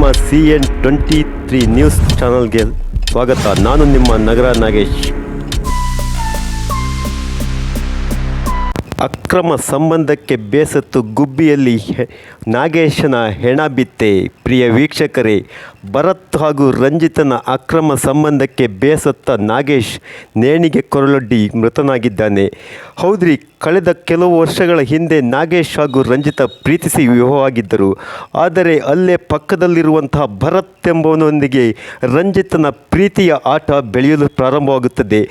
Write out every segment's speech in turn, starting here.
ನಿಮ್ಮ CN23 news ಚಾನಲ್ಗೆ ಸ್ವಾಗತ. ನಾನು ನಿಮ್ಮ ನಗರ ನಾಗೇಶ್. ಅಕ್ರಮ ಸಂಬಂಧಕ್ಕೆ ಬೇಸತ್ತು ಗುಬ್ಬಿಯಲ್ಲಿ ನಾಗೇಶನ ಹೆಣ ಬಿತ್ತೆ. ಪ್ರಿಯ ವೀಕ್ಷಕರೇ, ಭರತ್ ಹಾಗೂ ರಂಜಿತನ ಅಕ್ರಮ ಸಂಬಂಧಕ್ಕೆ ಬೇಸತ್ತ ನಾಗೇಶ್ ನೇಣಿಗೆ ಕೊರಳೊಡ್ಡಿ ಮೃತನಾಗಿದ್ದಾನೆ. ಹೌದ್ರಿ, ಕಳೆದ ಕೆಲವು ವರ್ಷಗಳ ಹಿಂದೆ ನಾಗೇಶ್ ಹಾಗೂ ರಂಜಿತ ಪ್ರೀತಿಸಿ ವಿವಾಹವಾಗಿದ್ದರು. ಆದರೆ ಅಲ್ಲೇ ಪಕ್ಕದಲ್ಲಿರುವಂತಹ ಭರತ್ ಎಂಬುವನೊಂದಿಗೆ ರಂಜಿತನ ಪ್ರೀತಿಯ ಆಟ ಬೆಳೆಯಲು ಪ್ರಾರಂಭವಾಗುತ್ತದೆ.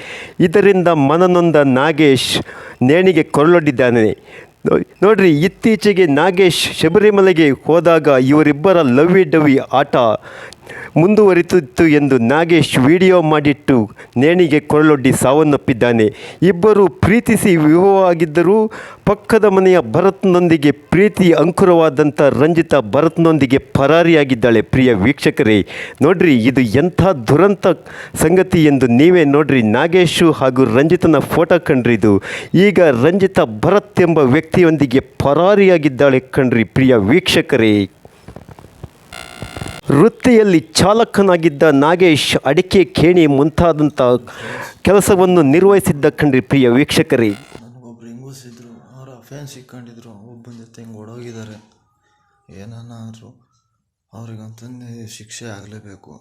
ಇದರಿಂದ ಮನನೊಂದ ನಾಗೇಶ್ ನೇಣಿಗೆ ಕೊರಳೊಡ್ಡಿದ್ದಾನೆ. ನೋಡ್ರಿ, ಇತ್ತೀಚೆಗೆ ನಾಗೇಶ್ ಶಬರಿಮಲೆಗೆ ಹೋದಾಗ ಇವರಿಬ್ಬರ ಲವ್ವಿ ಡವ್ವಿ ಆಟ ಮುಂದುವರಿತಿತ್ತು ಎಂದು ನಾಗೇಶ್ ವಿಡಿಯೋ ಮಾಡಿಟ್ಟು ನೇಣಿಗೆ ಕೊರಳೊಡ್ಡಿ ಸಾವನ್ನಪ್ಪಿದ್ದಾನೆ. ಇಬ್ಬರು ಪ್ರೀತಿಸಿ ವಿವಾಹವಾಗಿದ್ದರೂ ಪಕ್ಕದ ಮನೆಯ ಭರತ್ನೊಂದಿಗೆ ಪ್ರೀತಿ ಅಂಕುರವಾದಂಥ ರಂಜಿತ ಭರತ್ನೊಂದಿಗೆ ಪರಾರಿಯಾಗಿದ್ದಾಳೆ. ಪ್ರಿಯ ವೀಕ್ಷಕರೇ, ನೋಡ್ರಿ, ಇದು ಎಂಥ ದುರಂತ ಸಂಗತಿ ಎಂದು ನೀವೇ ನೋಡ್ರಿ. ನಾಗೇಶು ಹಾಗೂ ರಂಜಿತನ ಫೋಟೋ ಕಂಡ್ರಿ. ಇದು ಈಗ ರಂಜಿತ ಭರತ್ ಎಂಬ ವ್ಯಕ್ತಿಯೊಂದಿಗೆ ಪರಾರಿಯಾಗಿದ್ದಾಳೆ ಕಣ್ರಿ. ಪ್ರಿಯ ವೀಕ್ಷಕರೇ, ವೃತ್ತಿಯಲ್ಲಿ ಚಾಲಕನಾಗಿದ್ದ ನಾಗೇಶ್ ಅಡಿಕೆ ಖೇಣಿ ಮುಂತಾದಂಥ ಕೆಲಸವನ್ನು ನಿರ್ವಹಿಸಿದ್ದ ಕಣ್ರಿ. ಪ್ರಿಯ ವೀಕ್ಷಕರೇ, ನನಗೊಬ್ರು ಹೆಂಗಸಿದ್ರು, ಅವರ ಫ್ಯಾನ್ಸ್ ಸಿಕ್ಕೊಂಡಿದ್ರು, ಒಬ್ಬನ ಜೊತೆ ಹಿಂಗೆ ಓಡೋಗಿದ್ದಾರೆ. ಏನಾದ್ರು ಅವ್ರಿಗಂತಂದು ಶಿಕ್ಷೆ ಆಗಲೇಬೇಕು.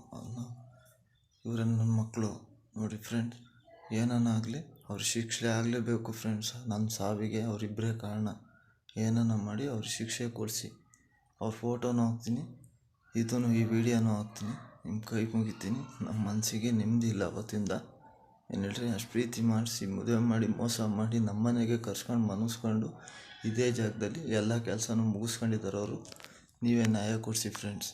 ಇವರೇ ನನ್ನ ಮಕ್ಕಳು ನೋಡಿ ಫ್ರೆಂಡ್ಸ್, ಏನಾಗಲಿ ಅವ್ರ ಶಿಕ್ಷೆ ಆಗಲೇಬೇಕು ಫ್ರೆಂಡ್ಸ್. ನನ್ನ ಸಾವಿಗೆ ಅವರಿಬ್ಬರೇ ಕಾರಣ. ಏನನ್ನ ಮಾಡಿ ಅವ್ರ ಶಿಕ್ಷೆ ಕೊಡಿಸಿ. ಅವ್ರ ಫೋಟೋನೂ ಹಾಕ್ತೀನಿ, ಈ ವಿಡಿಯೋನೂ ಹಾಕ್ತೀನಿ. ನಿಮ್ಮ ಕೈ ಮುಗಿತೀನಿ. ನಮ್ಮ ಮನಸ್ಸಿಗೆ ನೆಮ್ಮದಿ ಇಲ್ಲ ಅವತ್ತಿಂದ. ಏನು ಹೇಳ್ರಿ, ಅಷ್ಟು ಪ್ರೀತಿ ಮಾಡಿಸಿ ಮದುವೆ ಮಾಡಿ ಮೋಸ ಮಾಡಿ ನಮ್ಮ ಮನೆಗೆ ಕರ್ಸ್ಕೊಂಡು ಮನಸ್ಕೊಂಡು ಇದೇ ಜಾಗದಲ್ಲಿ ಎಲ್ಲ ಕೆಲಸನೂ ಮುಗಿಸ್ಕೊಂಡಿದ್ದಾರೆ ಅವರು. ನೀವೇ ನ್ಯಾಯ ಕೊಡಿಸಿ ಫ್ರೆಂಡ್ಸ್.